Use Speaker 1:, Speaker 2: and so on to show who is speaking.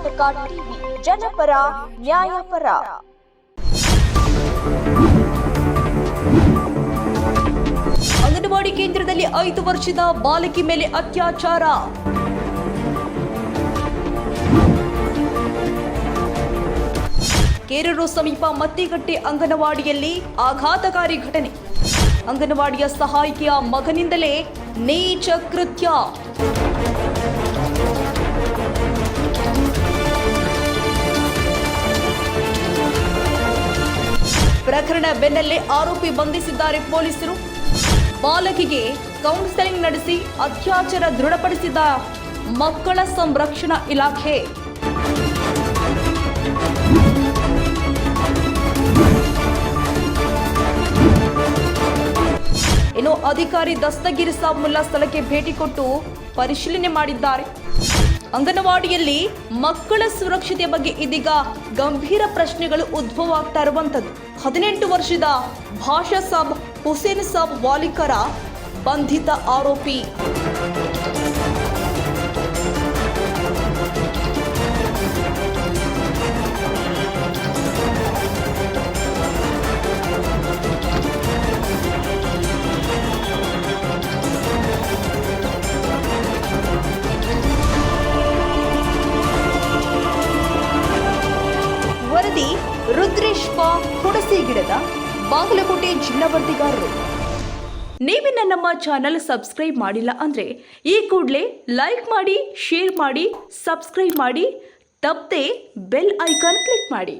Speaker 1: Karnataka TV ಜನಪರ ನ್ಯಾಯಪರ.
Speaker 2: ಅಂಗನವಾಡಿ ಕೇಂದ್ರದಲ್ಲಿ 5 ವರ್ಷದ ಬಾಲಕಿ ಮೇಲೆ ಅತ್ಯಾಚಾರ. ಕೇರೂರು ಸಮೀಪ ಮತ್ತಿಗಟ್ಟೆ ಅಂಗನವಾಡಿಯಲ್ಲಿ ಆಘಾತಕಾರಿ ಘಟನೆ. ಅಂಗನವಾಡಿಯ ಸಹಾಯಕಿಯ ಮಗನಿಂದಲೇ ನೀಚ ಕೃತ್ಯ. ಪ್ರಕರಣ ಬೆನ್ನಲ್ಲೇ ಆರೋಪಿ ಬಂಧಿಸಿದ್ದಾರೆ ಪೊಲೀಸರು. ಬಾಲಕಿಗೆ ಕೌನ್ಸೆಲಿಂಗ್ ನಡೆಸಿ ಅತ್ಯಾಚಾರ ದೃಢಪಡಿಸಿದ ಮಕ್ಕಳ ಸಂರಕ್ಷಣಾ ಇಲಾಖೆ. ಇನ್ನು ಅಧಿಕಾರಿ ದಸ್ತಗಿರಿ ಸಾಬ್ ಮುಲ್ಲಾ ಸ್ಥಳಕ್ಕೆ ಭೇಟಿ ಕೊಟ್ಟು ಪರಿಶೀಲನೆ ಮಾಡಿದ್ದಾರೆ. ಅಂಗನವಾಡಿಯಲ್ಲಿ ಮಕ್ಕಳ ಸುರಕ್ಷತೆಯ ಬಗ್ಗೆ ಇದೀಗ ಗಂಭೀರ ಪ್ರಶ್ನೆಗಳು ಉದ್ಭವವಾಗ್ತಾ ಇರುವಂಥದ್ದು. 18 ವರ್ಷದ ಭಾಷಾ ಸಾಬ್ ಹುಸೇನ್ ಸಾಬ್ ವಾಲಿಕರ ಬಂಧಿತ ಆರೋಪಿ. ವರದಿ ರುದ್ರೇಶ್ ಪಾ ಹುಣಸಿಗಿಡದ, ಬಾಗಲಕೋಟೆ ಜಿಲ್ಲಾ ವರದಿಗಾರರು. ನೀವಿನ್ನ ನಮ್ಮ ಚಾನಲ್ ಸಬ್ಸ್ಕ್ರೈಬ್ ಮಾಡಿಲ್ಲ ಅಂದ್ರೆ ಈ ಕೂಡಲೇ ಲೈಕ್ ಮಾಡಿ, ಶೇರ್ ಮಾಡಿ, ಸಬ್ಸ್ಕ್ರೈಬ್ ಮಾಡಿ, ತಪ್ಪದೆ ಬೆಲ್ ಐಕಾನ್ ಕ್ಲಿಕ್ ಮಾಡಿ.